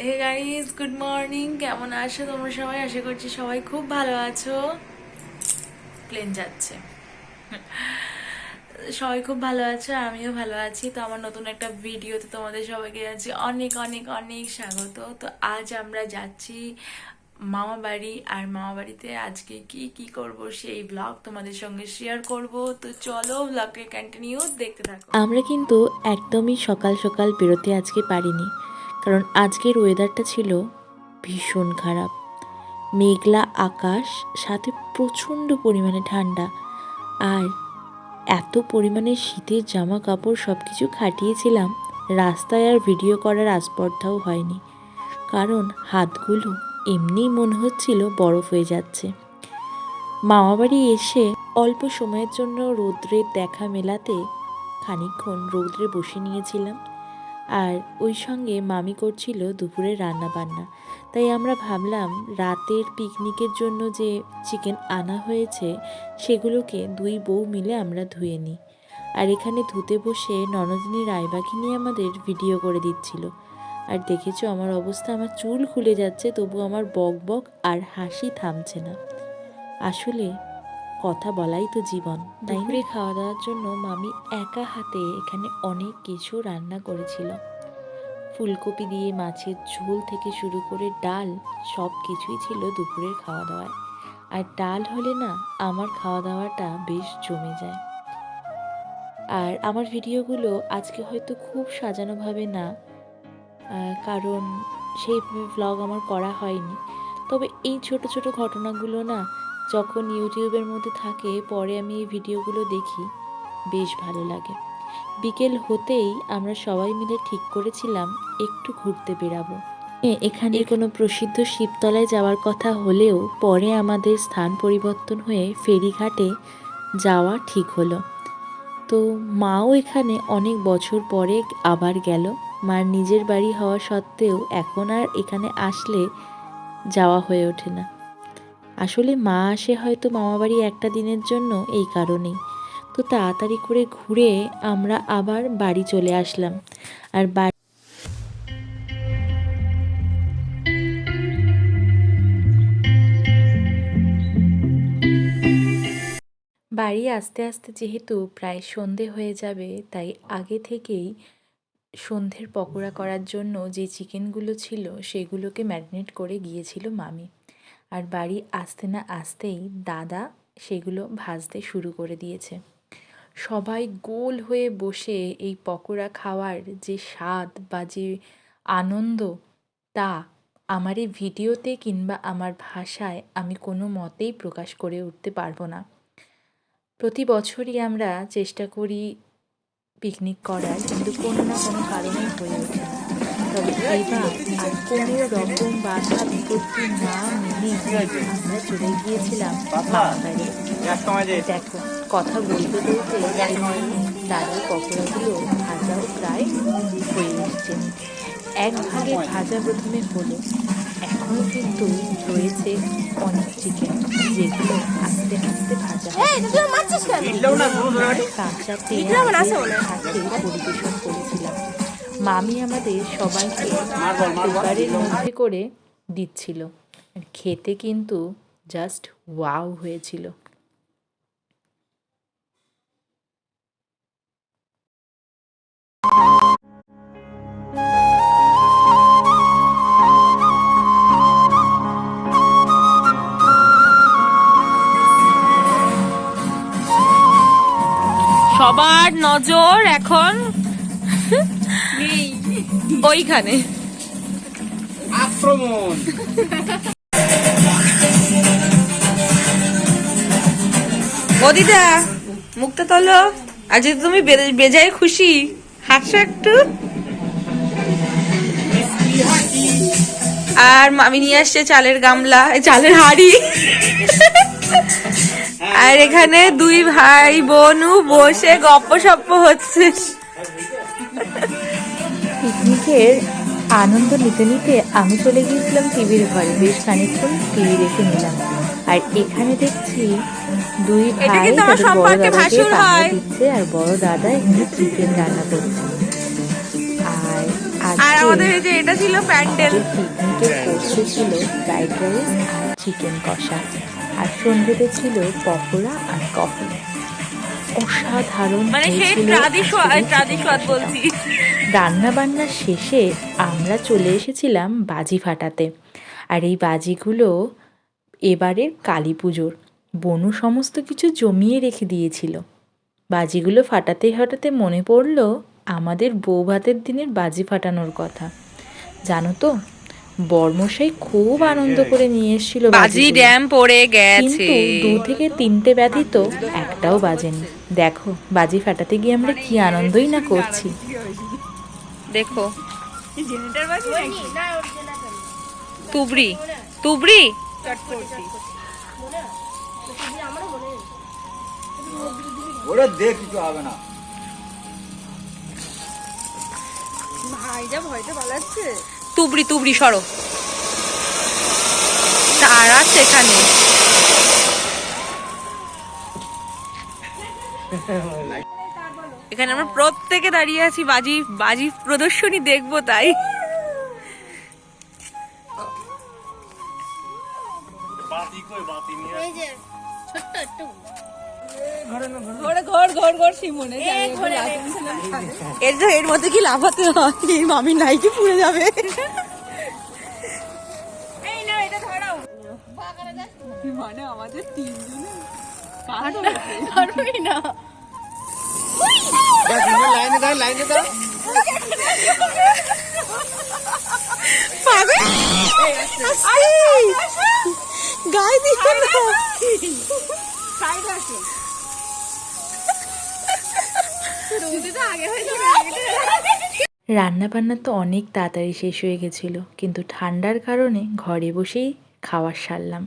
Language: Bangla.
Hey guys, good morning. কেমন আছো তোমরা সবাই? আশা করছি সবাই খুব ভালো আছো। প্লেন যাচ্ছে। সবাই খুব ভালো আছো, আমিও ভালো আছি। তো আমার নতুন একটা ভিডিওতে তোমাদের সবাইকে জানাচ্ছি অনেক অনেক অনেক স্বাগত। তো আজ আমরা যাচ্ছি মামা বাড়ি, আর মামা বাড়িতে আজকে কি কি করব সেই ব্লগ তোমাদের সঙ্গে শেয়ার করব। তো চলো ব্লগকে কন্টিনিউ দেখতে থাকো। আমরা কিন্তু একদমই সকাল সকাল বেরোতে আজকে পারিনি, কারণ আজকের ওয়েদারটা ছিল ভীষণ খারাপ। মেঘলা আকাশ, সাথে প্রচণ্ড পরিমাণে ঠান্ডা, আর এত পরিমাণে শীতের জামা কাপড় সব কিছু খাটিয়েছিলাম, রাস্তায় আর ভিডিও করার আস্পর্ধাও হয়নি, কারণ হাতগুলো এমনিই মনে হচ্ছিল বরফ হয়ে যাচ্ছে। মামাবাড়ি এসে অল্প সময়ের জন্য রৌদ্রের দেখা মেলাতে খানিকক্ষণ রৌদ্রে বসে নিয়েছিলাম, আর ওই সঙ্গে মামি করছিল দুপুরে রান্না বান্না। তাই আমরা ভাবলাম রাতের পিকনিকের জন্য যে চিকেন আনা হয়েছে সেগুলোকে দুই বউ মিলে আমরা ধুয়ে নিই। আর এখানে ধুতে বসে ননদিনী রায়বাঘিনী আমাদের ভিডিও করে দিচ্ছিল। আর দেখেছো আমার অবস্থা, আমার চুল খুলে যাচ্ছে, তবু আমার বক বক আর হাসি থামছে না। আসলে কথা বলাই তো জীবন, তাই না? খাওয়া দাওয়ার জন্য মামি একা হাতে এখানে অনেক কিছু রান্না করেছিল। ফুলকপি দিয়ে মাছের ঝোল থেকে শুরু করে ডাল, সব কিছুই ছিল দুপুরের খাওয়া দাওয়ায়। আর ডাল হলে না, আমার খাওয়া দাওয়াটা বেশ জমে যায়। আর আমার ভিডিওগুলো আজকে হয়তো খুব সাজানোভাবে না, কারণ সেইভাবে ভ্লগ আমার করা হয়নি। তবে এই ছোট ছোট ঘটনাগুলো না, যখন ইউটিউবের মধ্যে থাকে, পরে আমি এই ভিডিওগুলো দেখি, বেশ ভালো লাগে। বিকেল হতেই আমরা সবাই মিলে ঠিক করেছিলাম একটু ঘুরতে বেরাবো। এখানে কোনো প্রসিদ্ধ শিবতলায় যাওয়ার কথা হলেও পরে আমাদের স্থান পরিবর্তন হয়ে ফেরিঘাটে যাওয়া ঠিক হলো। তো মাও এখানে অনেক বছর পরে আবার গেল। মার নিজের বাড়ি হওয়া সত্ত্বেও এখন আর এখানে আসলে যাওয়া হয়ে ওঠে না। আসলে মা আসে হয়তো মামাবাড়ি একটা দিনের জন্য, এই কারণেই। তো তাড়াতাড়ি করে ঘুরে আমরা আবার বাড়ি চলে আসলাম। আর বাড়ি আস্তে আস্তে যেহেতু প্রায় সন্ধে হয়ে যাবে, তাই আগে থেকেই সন্ধ্যের পকোড়া করার জন্য যে চিকেনগুলো ছিল সেগুলোকে ম্যারিনেট করে গিয়েছিল মামি। আর বাড়ি আসতে না আসতেই দাদা সেগুলো ভাজতে শুরু করে দিয়েছে। সবাই গোল হয়ে বসে এই পকোড়া খাওয়ার যে স্বাদ বা যে আনন্দ, তা আমার এই ভিডিওতে কিংবা আমার ভাষায় আমি কোনো মতেই প্রকাশ করে উঠতে পারবো না। প্রতি বছরই আমরা চেষ্টা করি পিকনিক করার, কিন্তু কোনো না কোনো কারণেই হয়ে ওঠে না। তবে এবার আর কোনো রকম বাধা বিপত্তি না মেনে আমরা চলে গিয়েছিলাম মামাবাড়ি। দেখো, কথা বলতে বলতে দাদার পকোড়াগুলো ভাজাও প্রায় হয়ে এসছে। এক ভাগে ভাজা প্রথমে হলো, এখনও কিন্তু রয়েছে অনেক চিকেন, যেগুলো আস্তে আস্তে ভাজা কাঁচা পেঁয়াজ সাথে পরিবেশন করেছিলাম। মামি আমাদের সবাইকে কুকারের মধ্যে করে দিচ্ছিল, খেতে কিন্তু জাস্ট ওয়াও হয়েছিল। সবার নজর এখন ওইখানে। আক্রমণ। বদিদা, মুখটা তোলো। আজ তুমি বেজায় খুশি, হাসো একটু। আর মামি নিয়ে আসছে চালের গামলা, চালের হাঁড়ি। আর এখানে দুই ভাই বোনু বসে গপ্প সপ্প হচ্ছে। পিকনিকের আনন্দ নিতে নিতে আমি চলে গিয়েছিলাম টিভির ঘরে, বেশ খানিকক্ষণ টিভি দেখে নিলাম। আর এখানে দেখছি দুই ভাই তাদের বড় দাদাকে পাহাড় দিচ্ছে, আর বড় দাদা এখানে চিকেন রান্না করছে। আর আর আমাদের এই যে এটা ছিল প্যান্ডেল। পিকনিকের কোর্সে ছিল ফ্রাইড রাইস আর চিকেন কষা, আর সন্ধ্যেতে ছিল পকোড়া আর কফি। অসাধারণ মানে সেই হয়েছিল ট্রাদি স্বাদ বলছি। রান্না বান্নার শেষে আমরা চলে এসেছিলাম বাজি ফাটাতে। আর এই বাজিগুলো এবারের কালী পুজোর বনু সমস্ত কিছু জমিয়ে রেখে দিয়েছিল। বাজিগুলো ফাটাতে ফাটাতে মনে পড়ল আমাদের বৌভাতের দিনের বাজি ফাটানোর কথা। জানো তো, বর্মশাই খুব আনন্দ করে নিয়ে এসেছিল বাজি ড্যাম পড়ে গেছে, কিন্তু 2 থেকে 3টে ব্যতীত একটাও বাজেনি। দেখো বাজি ফাটাতে গিয়ে আমরা কি আনন্দই না করছি। দেখো তুবড়ি তুবড়ি ওরা দেখ কিছু হবে না। তুবড়ি তুবড়ি সরো, তার আছে এখানে। এখানে আমরা প্রত্যেকে দাঁড়িয়ে আছি বাজি বাজি প্রদর্শনী দেখবো তাই। এর মধ্যে কি লাফাতে হয়? মামি নাইকি পুড়ে যাবে। মানে আমাদের তিনজনে পারবই না। লাইনে দাও, লাইনে দাও। গায়ে দিও না। রান্না বান্না তো অনেক তাড়াতাড়ি শেষ হয়ে গেছিল, কিন্তু ঠান্ডার কারণে ঘরে বসেই খাওয়ার সারলাম।